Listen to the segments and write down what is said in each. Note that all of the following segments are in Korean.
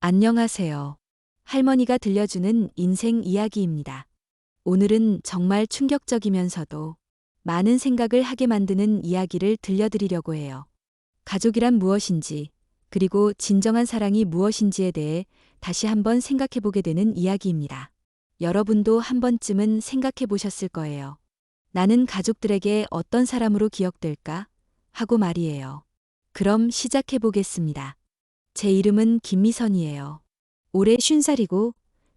안녕하세요. 할머니가 들려주는 인생 이야기입니다. 오늘은 정말 충격적이면서도 많은 생각을 하게 만드는 이야기를 들려드리려고 해요. 가족이란 무엇인지, 그리고 진정한 사랑이 무엇인지에 대해 다시 한번 생각해 보게 되는 이야기입니다. 여러분도 한 번쯤은 생각해 보셨을 거예요. 나는 가족들에게 어떤 사람으로 기억될까? 하고 말이에요. 그럼 시작해 보겠습니다. 제 이름은 김미선이에요. 올해 50살이고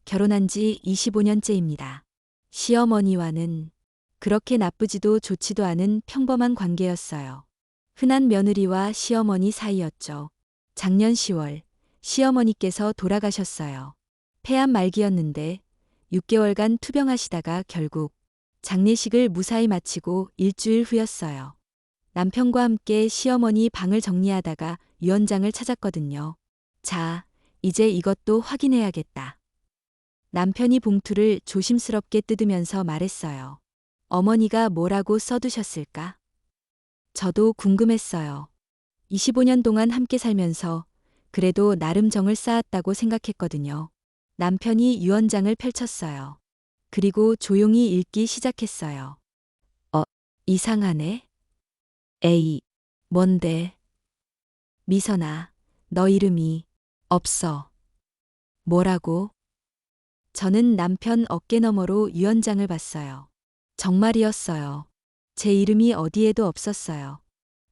결혼한 지 25년째입니다. 시어머니와는 그렇게 나쁘지도 좋지도 않은 평범한 관계였어요. 흔한 며느리와 시어머니 사이였죠. 작년 10월 시어머니께서 돌아가셨어요. 폐암 말기였는데 6개월간 투병하시다가 결국 장례식을 무사히 마치고 일주일 후였어요. 남편과 함께 시어머니 방을 정리하다가 유언장을 찾았거든요. 자, 이제 이것도 확인해야겠다. 남편이 봉투를 조심스럽게 뜯으면서 말했어요. 어머니가 뭐라고 써두셨을까? 저도 궁금했어요. 25년 동안 함께 살면서 그래도 나름 정을 쌓았다고 생각했거든요. 남편이 유언장을 펼쳤어요. 그리고 조용히 읽기 시작했어요. 이상하네. 에이, 뭔데? 미선아, 너 이름이 없어. 뭐라고? 저는 남편 어깨 너머로 유언장을 봤어요. 정말이었어요. 제 이름이 어디에도 없었어요.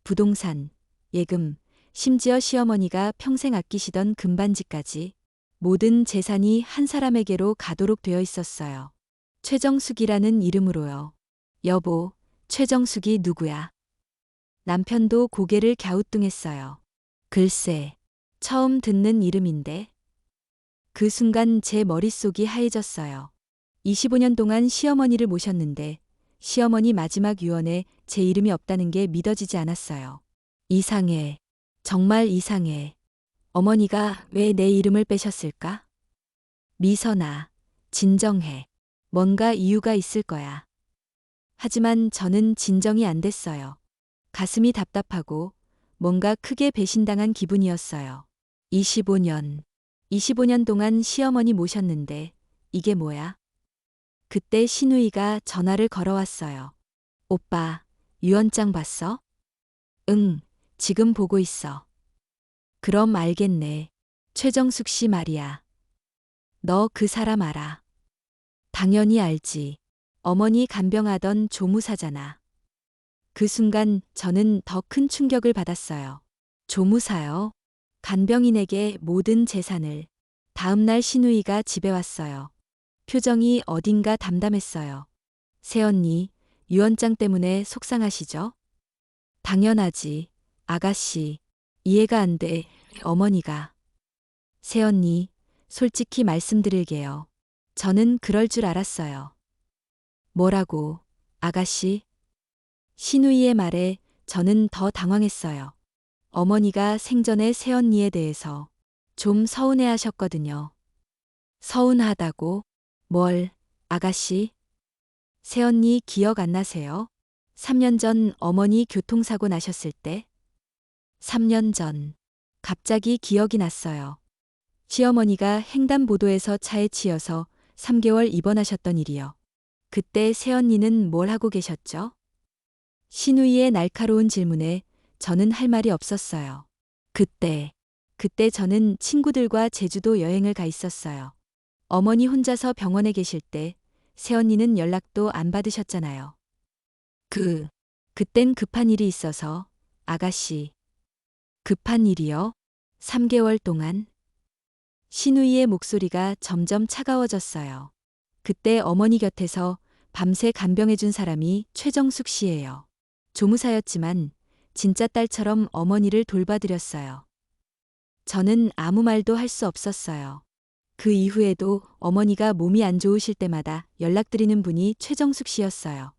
부동산, 예금, 심지어 시어머니가 평생 아끼시던 금반지까지 모든 재산이 한 사람에게로 가도록 되어 있었어요. 최정숙이라는 이름으로요. 여보, 최정숙이 누구야? 남편도 고개를 갸우뚱했어요. 글쎄, 처음 듣는 이름인데. 그 순간 제 머릿속이 하얘졌어요. 25년 동안 시어머니를 모셨는데 시어머니 마지막 유언에 제 이름이 없다는 게 믿어지지 않았어요. 이상해. 정말 이상해. 어머니가 왜 내 이름을 빼셨을까? 미선아, 진정해. 뭔가 이유가 있을 거야. 하지만 저는 진정이 안 됐어요. 가슴이 답답하고 뭔가 크게 배신당한 기분이었어요. 25년 동안 시어머니 모셨는데 이게 뭐야? 그때 시누이가 전화를 걸어왔어요. 오빠, 유언장 봤어? 응, 지금 보고 있어. 그럼 알겠네. 최정숙 씨 말이야. 너 그 사람 알아? 당연히 알지. 어머니 간병하던 조무사잖아. 그 순간 저는 더 큰 충격을 받았어요. 조무사요? 간병인에게 모든 재산을. 다음 날 시누이가 집에 왔어요. 표정이 어딘가 담담했어요. 새언니, 유언장 때문에 속상하시죠? 당연하지. 아가씨. 이해가 안 돼. 어머니가. 새언니, 솔직히 말씀드릴게요. 저는 그럴 줄 알았어요. 뭐라고, 아가씨? 시누이의 말에 저는 더 당황했어요. 어머니가 생전에 새언니에 대해서 좀 서운해하셨거든요. 서운하다고? 뭘, 아가씨? 새언니 기억 안 나세요? 3년 전 어머니 교통사고 나셨을 때? 3년 전. 갑자기 기억이 났어요. 시어머니가 횡단보도에서 차에 치여서 3개월 입원하셨던 일이요. 그때 새언니는 뭘 하고 계셨죠? 시누이의 날카로운 질문에 저는 할 말이 없었어요. 그때 저는 친구들과 제주도 여행을 가 있었어요. 어머니 혼자서 병원에 계실 때 새언니는 연락도 안 받으셨잖아요. 그땐 급한 일이 있어서, 아가씨. 급한 일이요? 3개월 동안? 시누이의 목소리가 점점 차가워졌어요. 그때 어머니 곁에서 밤새 간병해준 사람이 최정숙 씨예요. 조무사였지만 진짜 딸처럼 어머니를 돌봐드렸어요. 저는 아무 말도 할 수 없었어요. 그 이후에도 어머니가 몸이 안 좋으실 때마다 연락드리는 분이 최정숙 씨였어요.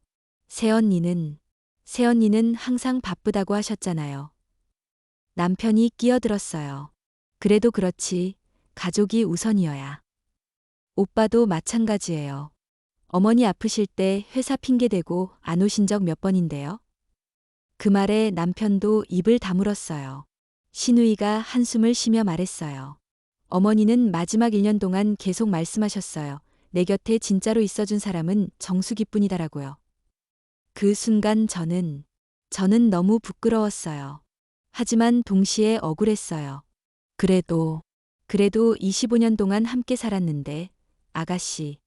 새언니는 항상 바쁘다고 하셨잖아요. 남편이 끼어들었어요. 그래도 그렇지, 가족이 우선이어야. 오빠도 마찬가지예요. 어머니 아프실 때 회사 핑계대고 안 오신 적 몇 번인데요? 그 말에 남편도 입을 다물었어요. 시누이가 한숨을 쉬며 말했어요. 어머니는 마지막 1년 동안 계속 말씀하셨어요. 내 곁에 진짜로 있어준 사람은 정숙이뿐이다라고요. 그 순간 저는 너무 부끄러웠어요. 하지만 동시에 억울했어요. 그래도 25년 동안 함께 살았는데, 아가씨,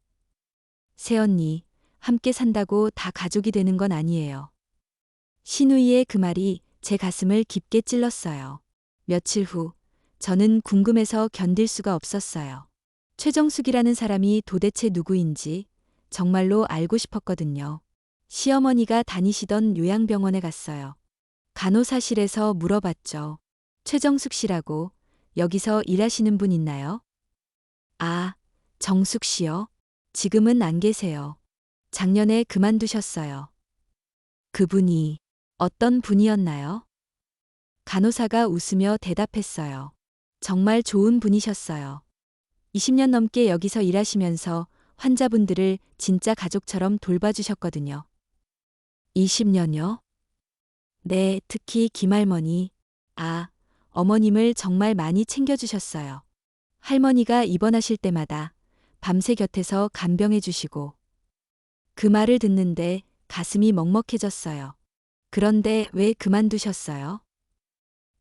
새언니, 함께 산다고 다 가족이 되는 건 아니에요. 신우이의 그 말이 제 가슴을 깊게 찔렀어요. 며칠 후, 저는 궁금해서 견딜 수가 없었어요. 최정숙이라는 사람이 도대체 누구인지 정말로 알고 싶었거든요. 시어머니가 다니시던 요양병원에 갔어요. 간호사실에서 물어봤죠. 최정숙 씨라고 여기서 일하시는 분 있나요? 아, 정숙 씨요? 지금은 안 계세요. 작년에 그만두셨어요. 그분이 어떤 분이었나요? 간호사가 웃으며 대답했어요. 정말 좋은 분이셨어요. 20년 넘게 여기서 일하시면서 환자분들을 진짜 가족처럼 돌봐주셨거든요. 20년요? 네, 특히 김할머니. 어머님을 정말 많이 챙겨주셨어요. 할머니가 입원하실 때마다 밤새 곁에서 간병해 주시고 그 말을 듣는데 가슴이 먹먹해졌어요. 그런데 왜 그만두셨어요?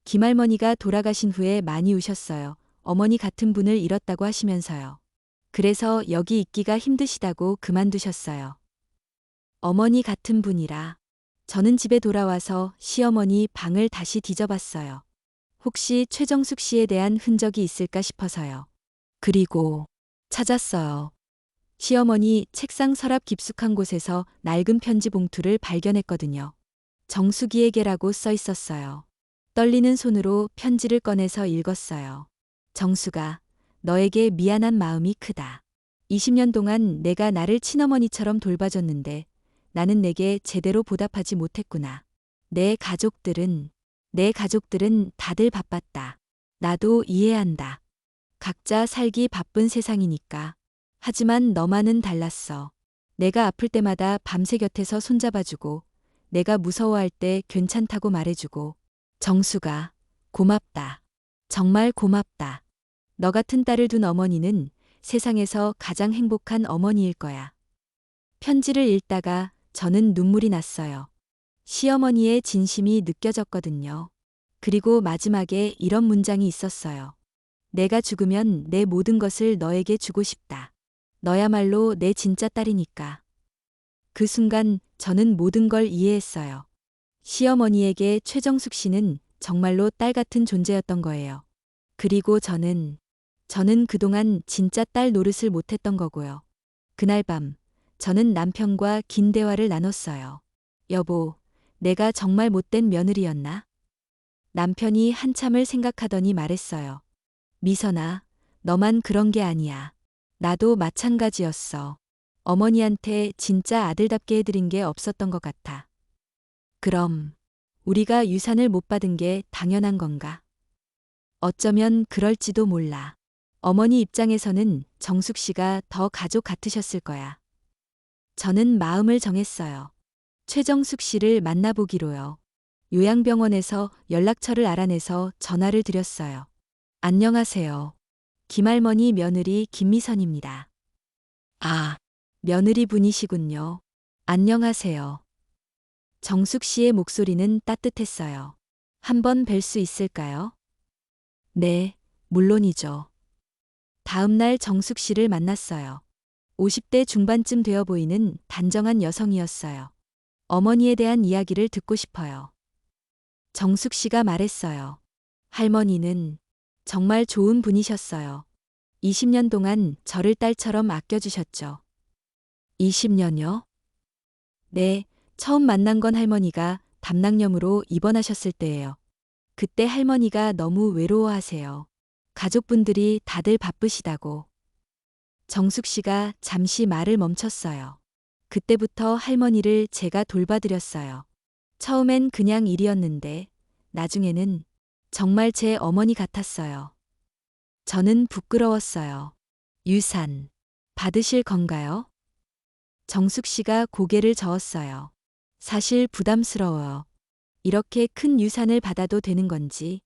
김할머니가 돌아가신 후에 많이 우셨어요. 어머니 같은 분을 잃었다고 하시면서요. 그래서 여기 있기가 힘드시다고 그만두셨어요. 어머니 같은 분이라. 저는 집에 돌아와서 시어머니 방을 다시 뒤져봤어요. 혹시 최정숙 씨에 대한 흔적이 있을까 싶어서요. 그리고 찾았어요. 시어머니 책상 서랍 깊숙한 곳에서 낡은 편지 봉투를 발견했거든요. 정숙이에게라고 써 있었어요. 떨리는 손으로 편지를 꺼내서 읽었어요. 정숙아, 너에게 미안한 마음이 크다. 20년 동안 내가 나를 친어머니처럼 돌봐줬는데 나는 내게 제대로 보답하지 못했구나. 내 가족들은 다들 바빴다. 나도 이해한다. 각자 살기 바쁜 세상이니까. 하지만 너만은 달랐어. 내가 아플 때마다 밤새 곁에서 손잡아주고, 내가 무서워할 때 괜찮다고 말해주고, 정수가, 고맙다. 정말 고맙다. 너 같은 딸을 둔 어머니는 세상에서 가장 행복한 어머니일 거야. 편지를 읽다가 저는 눈물이 났어요. 시어머니의 진심이 느껴졌거든요. 그리고 마지막에 이런 문장이 있었어요. 내가 죽으면 내 모든 것을 너에게 주고 싶다. 너야말로 내 진짜 딸이니까. 그 순간 저는 모든 걸 이해했어요. 시어머니에게 최정숙 씨는 정말로 딸 같은 존재였던 거예요. 그리고 저는 그동안 진짜 딸 노릇을 못했던 거고요. 그날 밤, 저는 남편과 긴 대화를 나눴어요. 여보, 내가 정말 못된 며느리였나? 남편이 한참을 생각하더니 말했어요. 미선아, 너만 그런 게 아니야. 나도 마찬가지였어. 어머니한테 진짜 아들답게 해드린 게 없었던 것 같아. 그럼 우리가 유산을 못 받은 게 당연한 건가? 어쩌면 그럴지도 몰라. 어머니 입장에서는 정숙 씨가 더 가족 같으셨을 거야. 저는 마음을 정했어요. 최정숙 씨를 만나보기로요. 요양병원에서 연락처를 알아내서 전화를 드렸어요. 안녕하세요. 김할머니 며느리 김미선입니다. 아, 며느리 분이시군요. 안녕하세요. 정숙 씨의 목소리는 따뜻했어요. 한번 뵐 수 있을까요? 네, 물론이죠. 다음 날 정숙 씨를 만났어요. 50대 중반쯤 되어 보이는 단정한 여성이었어요. 어머니에 대한 이야기를 듣고 싶어요. 정숙 씨가 말했어요. 할머니는 정말 좋은 분이셨어요. 20년 동안 저를 딸처럼 아껴주셨죠. 20년요? 네, 처음 만난 건 할머니가 담낭염으로 입원하셨을 때예요. 그때 할머니가 너무 외로워하세요. 가족분들이 다들 바쁘시다고. 정숙 씨가 잠시 말을 멈췄어요. 그때부터 할머니를 제가 돌봐드렸어요. 처음엔 그냥 일이었는데 나중에는 정말 제 어머니 같았어요. 저는 부끄러웠어요. 유산 받으실 건가요? 정숙 씨가 고개를 저었어요. 사실 부담스러워요. 이렇게 큰 유산을 받아도 되는 건지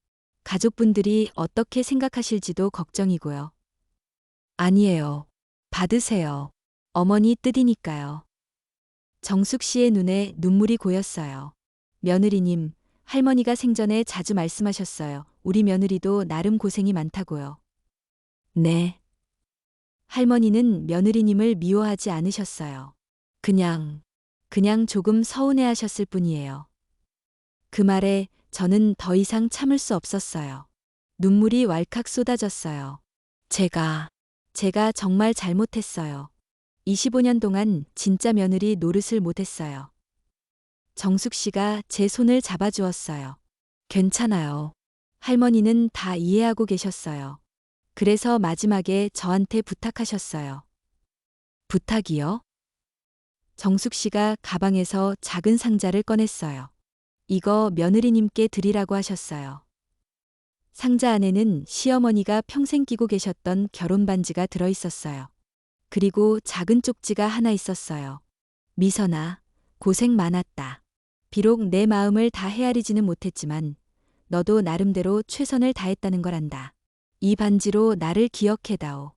가족분들이 어떻게 생각하실지도 걱정이고요. 아니에요. 받으세요. 어머니 뜻이니까요. 정숙 씨의 눈에 눈물이 고였어요. 며느리님, 할머니가 생전에 자주 말씀하셨어요. 우리 며느리도 나름 고생이 많다고요. 네. 할머니는 며느리님을 미워하지 않으셨어요. 그냥 조금 서운해하셨을 뿐이에요. 그 말에 저는 더 이상 참을 수 없었어요. 눈물이 왈칵 쏟아졌어요. 제가 정말 잘못했어요. 25년 동안 진짜 며느리 노릇을 못했어요. 정숙 씨가 제 손을 잡아주었어요. 괜찮아요. 할머니는 다 이해하고 계셨어요. 그래서 마지막에 저한테 부탁하셨어요. 부탁이요? 정숙 씨가 가방에서 작은 상자를 꺼냈어요. 이거 며느리님께 드리라고 하셨어요. 상자 안에는 시어머니가 평생 끼고 계셨던 결혼 반지가 들어 있었어요. 그리고 작은 쪽지가 하나 있었어요. 미선아, 고생 많았다. 비록 내 마음을 다 헤아리지는 못했지만 너도 나름대로 최선을 다했다는 걸 안다. 이 반지로 나를 기억해다오.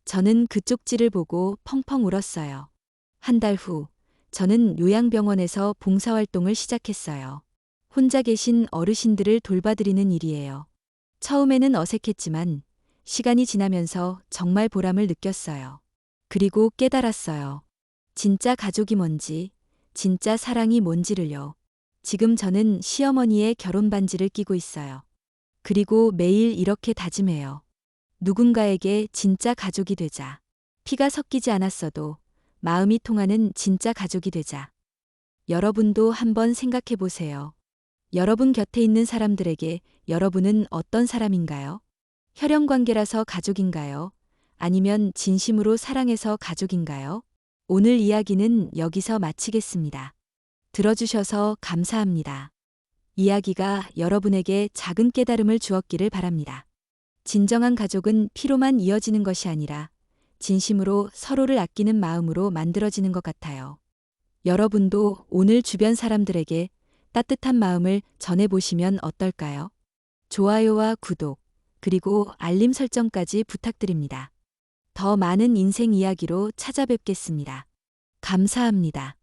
저는 그 쪽지를 보고 펑펑 울었어요. 한 달 후, 저는 요양병원에서 봉사활동을 시작했어요. 혼자 계신 어르신들을 돌봐드리는 일이에요. 처음에는 어색했지만 시간이 지나면서 정말 보람을 느꼈어요. 그리고 깨달았어요. 진짜 가족이 뭔지, 진짜 사랑이 뭔지를요. 지금 저는 시어머니의 결혼 반지를 끼고 있어요. 그리고 매일 이렇게 다짐해요. 누군가에게 진짜 가족이 되자. 피가 섞이지 않았어도 마음이 통하는 진짜 가족이 되자. 여러분도 한번 생각해 보세요. 여러분 곁에 있는 사람들에게 여러분은 어떤 사람인가요? 혈연 관계라서 가족인가요? 아니면 진심으로 사랑해서 가족인가요? 오늘 이야기는 여기서 마치겠습니다. 들어주셔서 감사합니다. 이야기가 여러분에게 작은 깨달음을 주었기를 바랍니다. 진정한 가족은 피로만 이어지는 것이 아니라 진심으로 서로를 아끼는 마음으로 만들어지는 것 같아요. 여러분도 오늘 주변 사람들에게 따뜻한 마음을 전해보시면 어떨까요? 좋아요와 구독, 그리고 알림 설정까지 부탁드립니다. 더 많은 인생 이야기로 찾아뵙겠습니다. 감사합니다.